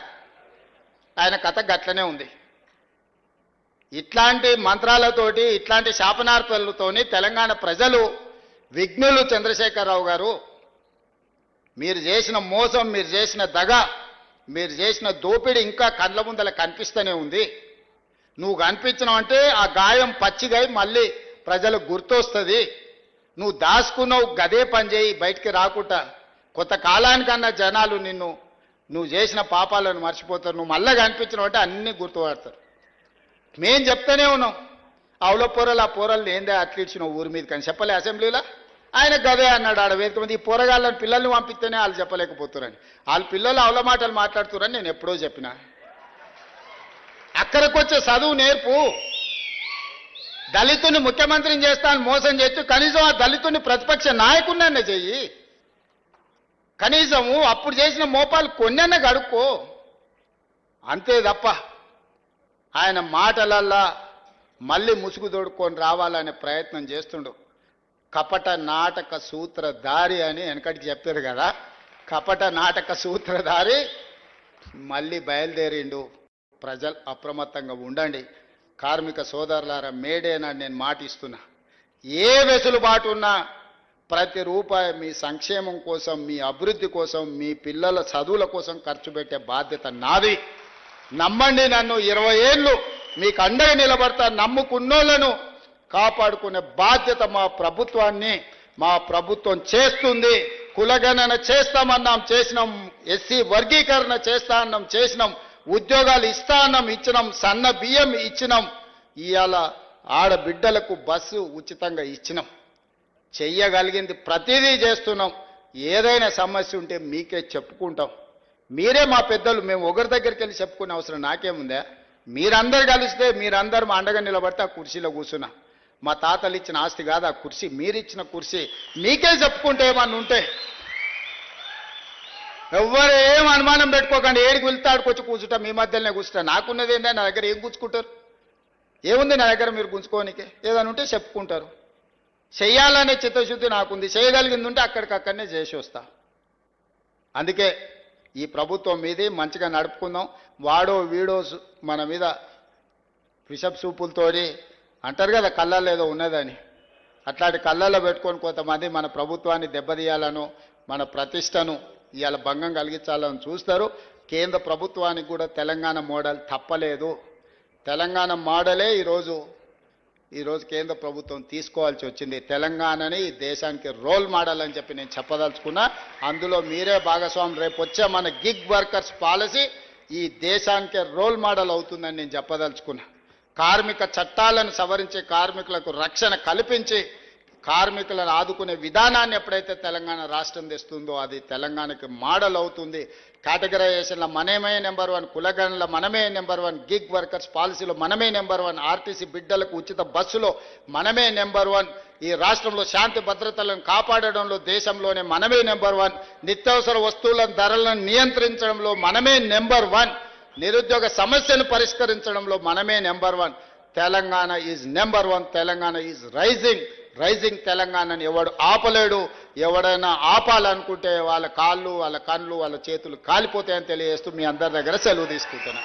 ఆయన కథ గట్లనే ఉంది. ఇట్లాంటి మంత్రాలతోటి, ఇట్లాంటి శాపనార్థాలతోని తెలంగాణ ప్రజలు విఘ్నులు. చంద్రశేఖరరావు గారు, మీరు చేసిన మోసం, మీరు చేసిన దగ, మీరు చేసిన దోపిడీ ఇంకా కళ్ళ ముందల కనిపిస్తూనే ఉంది. నువ్వు కనిపించినావంటే ఆ గాయం పచ్చిగై మళ్ళీ ప్రజలకు గుర్తొస్తుంది. నువ్వు దాచుకున్నావు, గదే పని చేయి, బయటికి రాకుండా. కొంత కాలానికన్నా జనాలు నువ్వు చేసిన పాపాలను మర్చిపోతారు. నువ్వు మళ్ళీ కనిపించినావు అంటే అన్నీ గుర్తుపడతారు. మేం చెప్తానే ఉన్నాం, ఆవుల పొరలు, ఆ పొరలు ఏందే అట్లిచ్చినావు ఊరి మీద కానీ చెప్పలే అసెంబ్లీలో. ఆయన గదే అన్నాడు ఆడ వేదిక మంది. ఈ పొరగాళ్ళని పిల్లల్ని పంపిస్తేనే వాళ్ళు చెప్పలేకపోతున్నారని, వాళ్ళ పిల్లలు ఆవుల మాటలు మాట్లాడుతున్నారని నేను ఎప్పుడో చెప్పిన. అక్కడికి వచ్చే చదువు నేర్పు. దళితుని ముఖ్యమంత్రిని చేస్తాను మోసం చేస్తూ కనీసం ఆ దళితుని ప్రతిపక్ష నాయకుడినన్నా చెయ్యి. కనీసము అప్పుడు చేసిన మోపాలు కొన్నన్నా గడుక్కో. అంతే తప్ప ఆయన మాటలల్లా మళ్ళీ ముసుగు తోడుకొని రావాలనే ప్రయత్నం చేస్తుండు. కపట నాటక సూత్రధారి అని వెనకటికి చెప్పారు కదా. కపట నాటక సూత్రధారి మళ్ళీ బయలుదేరిండు. ప్రజలు అప్రమత్తంగా ఉండండి. కార్మిక సోదరులారా, మేడేనాడు నేను మాటిస్తున్నా, ఏ వెసులుబాటు ఉన్నా ప్రతి రూపాయి మీ సంక్షేమం కోసం, మీ అభివృద్ధి కోసం, మీ పిల్లల చదువుల కోసం ఖర్చు పెట్టే బాధ్యత నాది. నమ్మండి నన్ను. 20 ఏళ్ళు మీకు అండగా నిలబడతా. నమ్ముకున్నోళ్లను కాపాడుకునే బాధ్యత మా ప్రభుత్వాన్ని, మా ప్రభుత్వం చేస్తుంది. కులగణన చేస్తామన్నాం, చేసినాం. ఎస్సీ వర్గీకరణ చేస్తా అన్నాం, చేసినాం. ఉద్యోగాలు ఇస్తా అన్నాం, ఇచ్చినాం. సన్న బియ్యం ఇచ్చినాం. ఇవాళ ఆడబిడ్డలకు బస్సు ఉచితంగా ఇచ్చినాం. చెయ్యగలిగింది ప్రతిదీ చేస్తున్నాం. ఏదైనా సమస్య ఉంటే మీకే చెప్పుకుంటాం. మీరే మా పెద్దలు. మేము ఒకరి దగ్గరికి వెళ్ళి చెప్పుకునే అవసరం నాకేముందా? మీరందరు కలిస్తే, మీరందరూ మా అండగా నిలబడితే ఆ కుర్చీలో కూర్చున్నా. మా తాతలు ఇచ్చిన ఆస్తి కాదు ఆ కుర్చీ, మీరిచ్చిన కుర్చీ. మీకే చెప్పుకుంటే ఏమన్నా ఉంటే ఎవ్వరు ఏం అనుమానం పెట్టుకోకండి. ఏడికి వెళ్తే ఆడుకొచ్చి కూర్చుంటా, మీ మధ్యలోనే కూర్చుంటా. నాకున్నది ఏంటంటే నా దగ్గర ఏం గుంజుకుంటారు? ఏముంది నా దగ్గర మీరు గుంజుకోనికే? ఏదైనా ఉంటే చెప్పుకుంటారు. చెయ్యాలనే చిత్తశుద్ధి నాకుంది. చేయగలిగింది ఉంటే అక్కడికక్కడనే చేసి వస్తా. అందుకే ఈ ప్రభుత్వం మీది మంచిగా నడుపుకుందాం. వాడో వీడో మన మీద విషపు సూపులతోని అంటారు కదా, కళ్ళల్లో ఏదో ఉన్నదని. అట్లాంటి కళ్ళల్లో పెట్టుకొని కొంతమంది మన ప్రభుత్వాన్ని దెబ్బతీయాలను, మన ప్రతిష్టను ఇవాళ భంగం కలిగించాలని చూస్తారు. కేంద్ర ప్రభుత్వానికి కూడా తెలంగాణ మోడల్ తప్పలేదు. తెలంగాణ మోడలే ఈరోజు ఈరోజు కేంద్ర ప్రభుత్వం తీసుకోవాల్సి వచ్చింది. తెలంగాణని ఈ దేశానికి రోల్ మోడల్ అని చెప్పి నేను చెప్పదలుచుకున్నా. అందులో మీరే భాగస్వామి. రేపు వచ్చే మన గిగ్ వర్కర్స్ పాలసీ ఈ దేశానికి రోల్ మోడల్ అవుతుందని నేను చెప్పదలుచుకున్నా. కార్మిక చట్టాలను సవరించి కార్మికులకు రక్షణ కల్పించి కార్మికులను ఆదుకునే విధానాన్ని ఎప్పుడైతే తెలంగాణ రాష్ట్రం తెస్తుందో అది తెలంగాణకి మోడల్ అవుతుంది. కేటగరైజేషన్లో మనమే నెంబర్ 1, కులగణలో మనమే నెంబర్ 1, గిగ్ వర్కర్స్ పాలసీలో మనమే నెంబర్ 1, ఆర్టీసీ బిడ్డలకు ఉచిత బస్సులో మనమే నెంబర్ 1, ఈ రాష్ట్రంలో శాంతి భద్రతలను కాపాడడంలో దేశంలోనే మనమే నెంబర్ 1, నిత్యావసర వస్తువుల ధరలను నియంత్రించడంలో మనమే నెంబర్ 1, నిరుద్యోగ సమస్యను పరిష్కరించడంలో మనమే number 1. Telangana is number 1. Telangana is rising తెలంగాణని ఎవడు ఆపలేడు. ఎవడైనా ఆపాలనుకుంటే వాళ్ళ కాళ్ళు, వాళ్ళ కళ్ళు, వాళ్ళ చేతులు కాలిపోతాయని తెలియజేస్తూ మీ అందరి దగ్గర సెలవు తీసుకుంటున్నా.